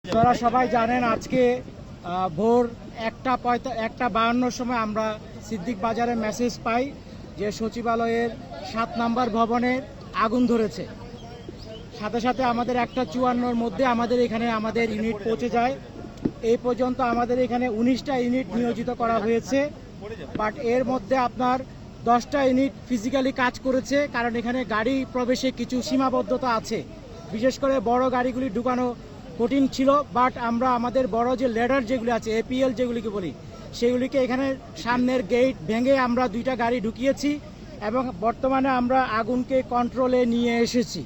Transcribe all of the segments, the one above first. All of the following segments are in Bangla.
আপনারা সবাই জানেন আজকে ভোর 1:52 সময় আমরা সিদ্দিক বাজারে মেসেজ পাই যে সচিবালয়ের 7 নম্বর ভবনে আগুন ধরেছে। সাথে সাথে আমাদের 1:54-র মধ্যে আমাদের এখানে আমাদের ইউনিট পৌঁছে যায়। এই পর্যন্ত আমাদের এখানে 19টা ইউনিট নিয়োজিত করা হয়েছে, বাট এর মধ্যে আপনার 10টা ইউনিট ফিজিক্যালি কাজ করেছে, কারণ এখানে গাড়ি প্রবেশে কিছু সীমাবদ্ধতা আছে। বিশেষ করে বড় গাড়িগুলি ঢুকানো কঠিন ছিল, বাট আমরা আমাদের বড় যে লেডার যেগুলি আছে, এপিএল যেগুলিকে বলি, সেগুলিকে এখানে সামনের গেট ভেঙে আমরা 2টা গাড়ি ঢুকিয়েছি এবং বর্তমানে আমরা আগুনকে কন্ট্রোলে নিয়ে এসেছি।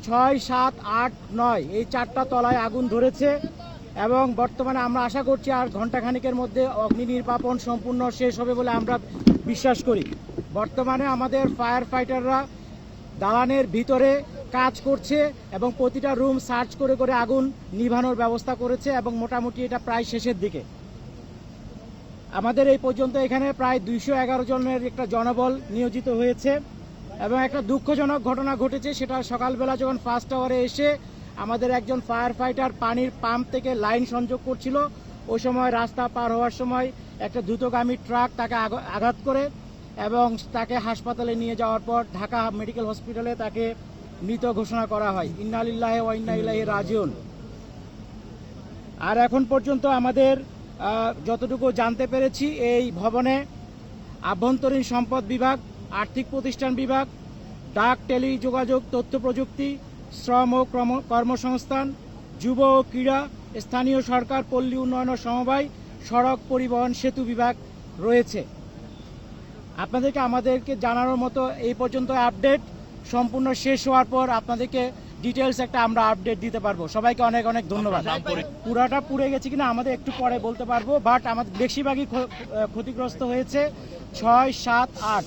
6, 7, 8, 9 এই 4টা তলায় আগুন ধরেছে এবং বর্তমানে আমরা আশা করছি আর ঘণ্টাখানিকের মধ্যে অগ্নি নির্বাপন সম্পূর্ণ শেষ হবে বলে আমরা বিশ্বাস করি। বর্তমানে আমাদের ফায়ার ফাইটাররা দালানের ভিতরে কাজ করছে এবং প্রতিটা রুম সার্চ করে করে আগুন নিভানোর ব্যবস্থা করেছে এবং মোটামুটি এটা প্রায় শেষের দিকে। আমাদের এই পর্যন্ত এখানে প্রায় 211 জনের একটা জনবল নিয়োজিত হয়েছে এবং একটা দুঃখজনক ঘটনা ঘটেছে। সেটা সকালবেলা যখন ফার্স্ট আওয়ারে এসে আমাদের একজন ফায়ার ফাইটার পানির পাম্প থেকে লাইন সংযোগ করছিল, ওই সময় রাস্তা পার হওয়ার সময় একটা দ্রুতগামী ট্রাক তাকে আঘাত করে এবং তাকে হাসপাতালে নিয়ে যাওয়ার পর ঢাকা মেডিকেল হসপিটালে তাকে মৃত ঘোষণা করা হয়। ইন্না লিল্লাহি ওয়া ইন্না ইলাইহি রাজিউন। আর এখন পর্যন্ত আমাদের যতটুকু জানতে পেরেছি, এই ভবনে আভ্যন্তরীণ সম্পদ বিভাগ, আর্থিক প্রতিষ্ঠান বিভাগ, ডাক টেলিযোগাযোগ তথ্য প্রযুক্তি, শ্রম ও কর্মসংস্থান, যুব ও ক্রীড়া, স্থানীয় সরকার, পল্লী উন্নয়ন ও সমবায়, সড়ক পরিবহন সেতু বিভাগ রয়েছে। আমাদেরকে জানানোর মতো এই পর্যন্ত আপডেট। সম্পূর্ণ শেষ হওয়ার পর আপনাদেরকে ডিটেলস একটা আমরা আপডেট দিতে পারবো। সবাইকে অনেক অনেক ধন্যবাদ। পুরাটা পুড়ে গেছে কিনা আমাদের একটু পরে বলতে পারবো, বাট আমাদের বেশিরভাগই ক্ষতিগ্রস্ত হয়েছে। 6, 7, 8,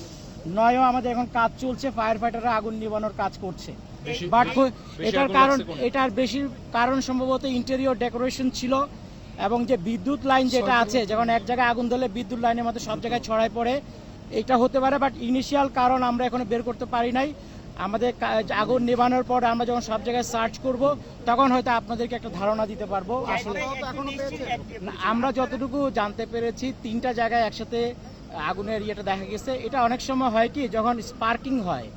9ও আমাদের এখন কাজ চলছে, ফায়ার ফাইটাররা আগুন নিভানোর কাজ করছে। বাট এটার বেশি কারণ সম্ভবত ইন্টেরিয়র ডেকোরেশন ছিল এবং যে বিদ্যুৎ লাইন যেটা আছে, যখন এক জায়গায় আগুন ধরলে বিদ্যুৎ লাইনের মধ্যে সব জায়গায় ছড়ায় পড়ে, এটা হতে পারে। বাট ইনিশিয়াল কারণ আমরা এখনো বের করতে পারি নাই। আমাদের আগুন নেভানোর পর আমরা যখন সব জায়গায় সার্চ করব তখন হয়তো আপনাদেরকে একটা ধারণা দিতে পারবো। আসলে আমরা যতটুকু জানতে পেরেছি 3টা জায়গায় একসাথে আগুনের ইয়েটা দেখা গেছে। এটা অনেক সময় হয় কি, যখন স্পার্কিং হয়,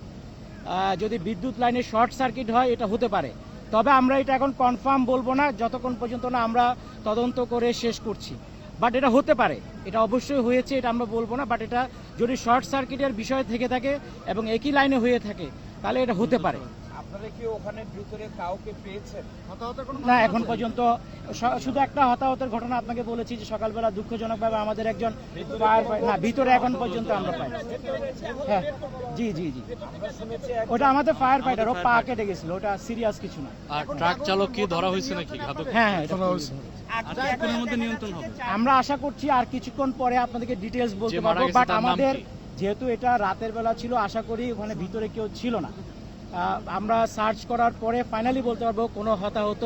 যদি বিদ্যুৎ লাইনে শর্ট সার্কিট হয়, এটা হতে পারে। তবে আমরা এটা এখন কনফার্ম বলবো না যতক্ষণ পর্যন্ত না আমরা তদন্ত করে শেষ করছি। বাট এটা হতে পারে, এটা অবশ্যই হয়েছে, এটা আমরা বলবো না। বাট এটা যদি শর্ট সার্কিটের বিষয় থেকে থাকে এবং একই লাইনে হয়ে থাকে, তাহলে এটা হতে পারে। আপনারা কি ওখানে ভিতরে কাউকে পেয়েছেন? না, এখন পর্যন্ত শুধু একটা হতাহতের ঘটনা আপনাকে বলেছি যে সকালবেলা দুঃখজনকভাবে আমাদের একজন ভিতরে এখন পর্যন্ত আমরা পাই। হ্যাঁ, জি জি জি, ওটা আমাদের ফায়ার ফাইটার, ও পা কেটে গেছিল, ওটা সিরিয়াস কিছু না। আর ট্রাক চালক কি ধরা হয়েছে নাকি? হ্যাঁ, নিয়ন্ত্রণ হবে। আমরা আশা করছি আর কিছুক্ষণ পরে আপনাদেরকে ডিটেলস বলতে পারবো। বাট আমাদের যেহেতু এটা রাতের বেলা ছিল, আশা করি ওখানে ভিতরে কেউ ছিল না। আমরা সার্চ করার পরে ফাইনালি বলতে পারবো কোনো হতাহত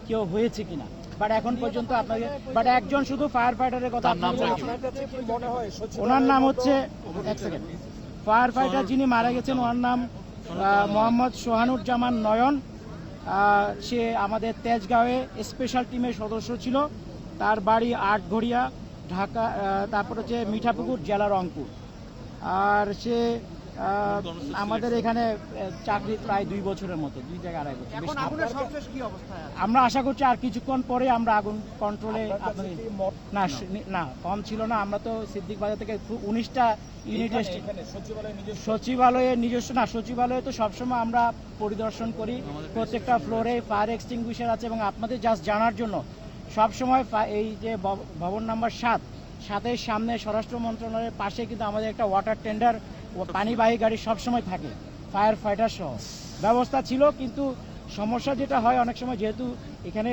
কেউ হয়েছে কিনা। বাট এখন পর্যন্ত আপনাকে একজন শুধু ফায়ার ফাইটারের কথা, ওনার নাম হচ্ছে, এক সেকেন্ড, ফায়ার ফাইটার যিনি মারা গেছেন ওনার নাম মোহাম্মদ সোহানুজ্জামান নয়ন। সে আমাদের তেজগাঁওয়ে স্পেশাল টিমের সদস্য ছিল। তার বাড়ি আটঘরিয়া, ঢাকা, তারপর হচ্ছে মিঠাপুকুর, জেলা রংপুর। আর সে আমাদের এখানে চাকরি প্রায় 2 বছরের মতো, 2 থেকে 2.5 বছর। আমরা আশা করছি আর কিছুক্ষণ পরে আমরা আগুন কন্ট্রোলে। না, কম ছিল না। আমরা তো সিদ্দিক বাজার থেকে 19টা ইউনিট সচিবালয়ের নিজস্ব না, সচিবালয়ে তো সবসময় আমরা পরিদর্শন করি, প্রত্যেকটা ফ্লোরে ফায়ার এক্সটিংগুইশার আছে। এবং আপনাদের জাস্ট জানার জন্য, সবসময় এই যে ভবন নাম্বার 7-এর সামনে স্বরাষ্ট্র মন্ত্রণালয়ের পাশে কিন্তু আমাদের একটা ওয়াটার টেন্ডার, পানিবাহী গাড়ি সবসময় থাকে, ফায়ার ফাইটার সহ ব্যবস্থা ছিল। কিন্তু সমস্যা যেটা হয় অনেক সময়, যেহেতু এখানে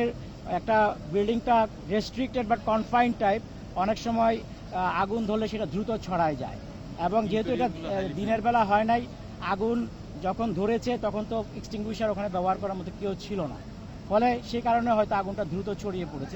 একটা বিল্ডিংটা রেস্ট্রিক্টেড বাট কনফাইন্ড টাইপ, অনেক সময় আগুন ধরলে সেটা দ্রুত ছড়ায় যায়। এবং যেহেতু এটা দিনের বেলা হয় নাই, আগুন যখন ধরেছে তখন তো এক্সটিংগুইশার ওখানে ব্যবহার করার মতো কেউ ছিল না, ফলে সে কারণে হয়তো আগুনটা দ্রুত ছড়িয়ে পড়েছে।